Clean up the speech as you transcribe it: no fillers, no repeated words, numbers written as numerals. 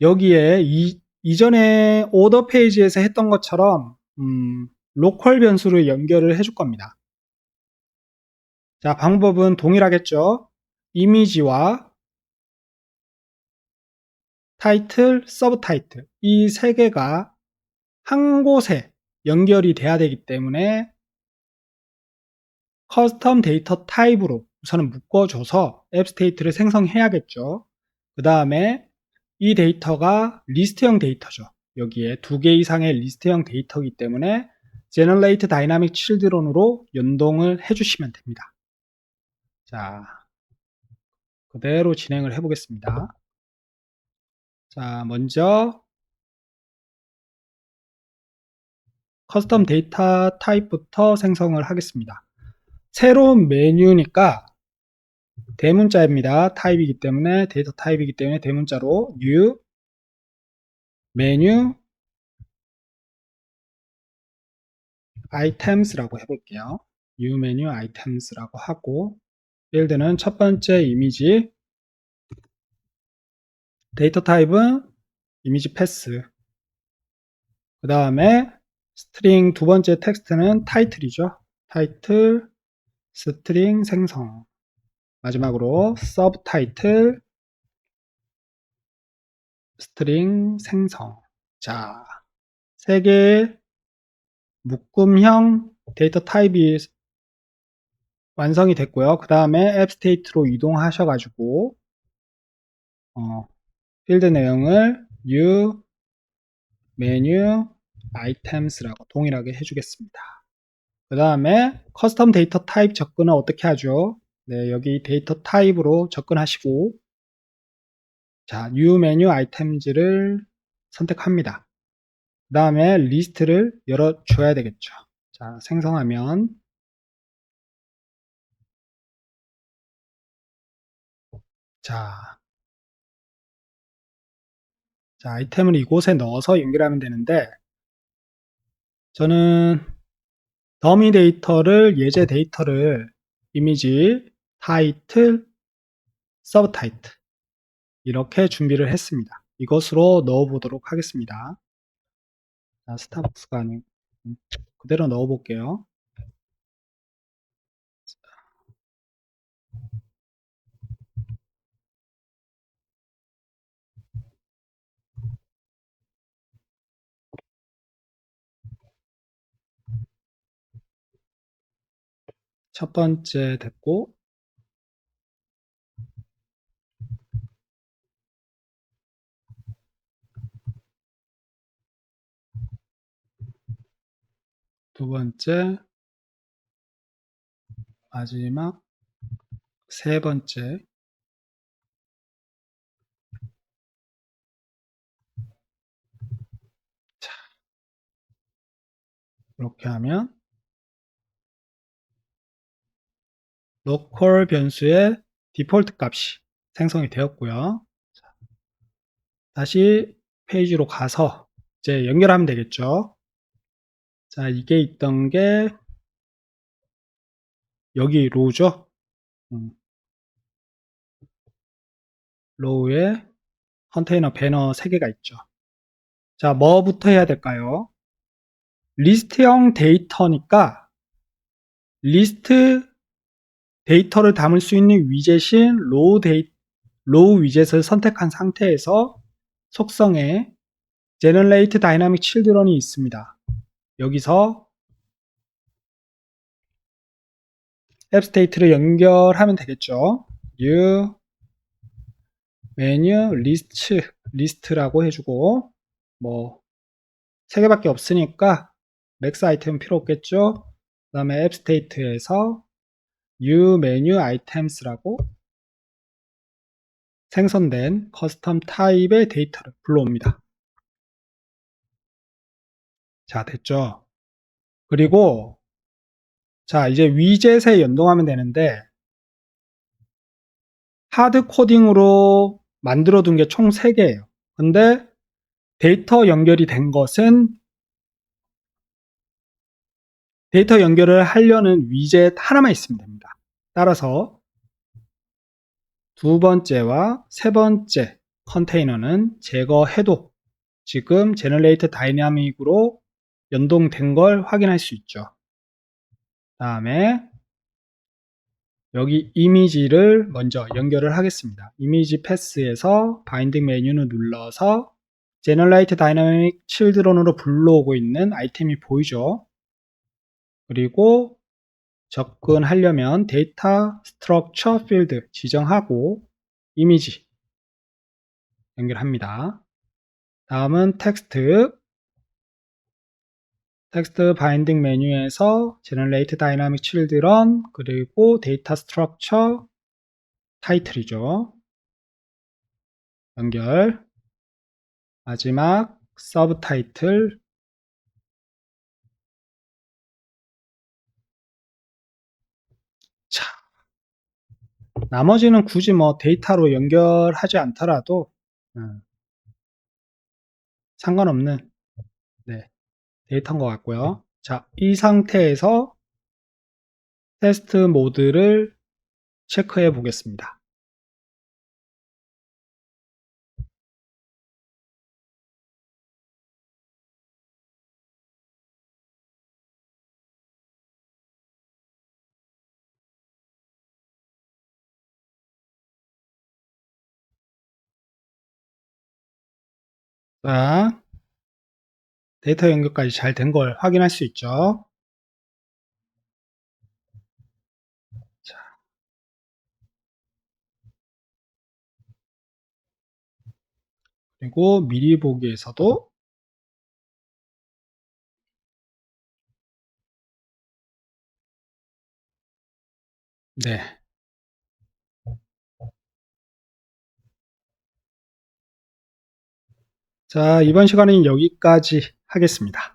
여기에 이전에 오더 페이지에서 했던 것처럼 로컬 변수를 연결을 해줄 겁니다. 자, 방법은 동일하겠죠. 이미지와 타이틀, 서브 타이틀 이 세 개가 한 곳에 연결이 돼야 되기 때문에 커스텀 데이터 타입으로 우선은 묶어줘서 앱 스테이트를 생성해야겠죠. 그 다음에 이 데이터가 리스트형 데이터죠. 여기에 2개 이상의 리스트형 데이터이기 때문에 Generate Dynamic Children으로 연동을 해주시면 됩니다. 자, 그대로 진행을 해보겠습니다. 자, 먼저 커스텀 데이터 타입부터 생성을 하겠습니다. 새로운 메뉴니까 대문자입니다. 타입이기 때문에 데이터 타입이기 때문에 대문자로 new 메뉴 items라고 해볼게요. new 메뉴 items라고 하고 필드는 첫 번째 이미지, 데이터 타입은 이미지 패스, 그 다음에 스트링 두 번째 텍스트는 타이틀이죠. 타이틀 스트링 생성, 마지막으로 서브 타이틀 스트링 생성. 자, 세 개의 묶음형 데이터 타입이 완성이 됐고요. 그 다음에 앱 스테이트로 이동하셔가지고 필드 내용을 new 메뉴 items라고 동일하게 해주겠습니다. 그 다음에 커스텀 데이터 타입 접근은 어떻게 하죠? 네, 여기 데이터 타입으로 접근하시고 자, new 메뉴 items를 선택합니다. 그 다음에 리스트를 열어줘야 되겠죠. 자, 생성하면 자, 아이템을 이곳에 넣어서 연결하면 되는데 저는 더미 데이터를 예제 데이터를 이미지, 타이틀, 서브 타이틀 이렇게 준비를 했습니다. 이것으로 넣어보도록 하겠습니다. 자, 스타벅스가 아니고 그대로 넣어볼게요. 첫 번째 됐고 두 번째, 마지막 세 번째. 자, 이렇게 하면 로컬 변수의 디폴트 값이 생성이 되었고요. 다시 페이지로 가서 이제 연결하면 되겠죠. 자, 이게 있던 게 여기 로우죠. 로우에 컨테이너 배너 3개가 있죠. 자, 뭐부터 해야 될까요? 리스트형 데이터니까 리스트 데이터를 담을 수 있는 위젯인 로우 위젯을 선택한 상태에서 속성에 Generate Dynamic Children이 있습니다. 여기서 앱 스테이트를 연결하면 되겠죠. New 메뉴 리스트라고 해주고 뭐 3개밖에 없으니까 맥스 아이템은 필요 없겠죠. 그 다음에 앱 스테이트에서 new 메뉴 아이템스라고 생성된 커스텀 타입의 데이터를 불러옵니다. 자, 됐죠. 그리고 자, 이제 위젯에 연동하면 되는데 하드 코딩으로 만들어 둔 게 총 3개예요. 근데 데이터 연결이 된 것은 데이터 연결을 하려는 위젯 하나만 있으면 됩니다. 따라서 두 번째와 세 번째 컨테이너는 제거해도 지금 제너레이트 다이나믹으로 연동된 걸 확인할 수 있죠. 다음에 여기 이미지를 먼저 연결을 하겠습니다. 이미지 패스에서 바인딩 메뉴를 눌러서 제너레이트 다이나믹 칠드런으로 불러오고 있는 아이템이 보이죠. 그리고 접근하려면 데이터 스트럭처 필드 지정하고 이미지 연결합니다. 다음은 텍스트 바인딩 메뉴에서 Generate Dynamic Children 그리고 데이터 스트럭처 타이틀이죠. 연결. 마지막 서브 타이틀. 자, 나머지는 굳이 뭐 데이터로 연결하지 않더라도 상관없는 데이터인 것 같고요. 자, 이 상태에서 테스트 모드를 체크해 보겠습니다. 자, 데이터 연결까지 잘 된 걸 확인할 수 있죠. 자, 그리고 미리 보기에서도 네. 자, 이번 시간은 여기까지 하겠습니다.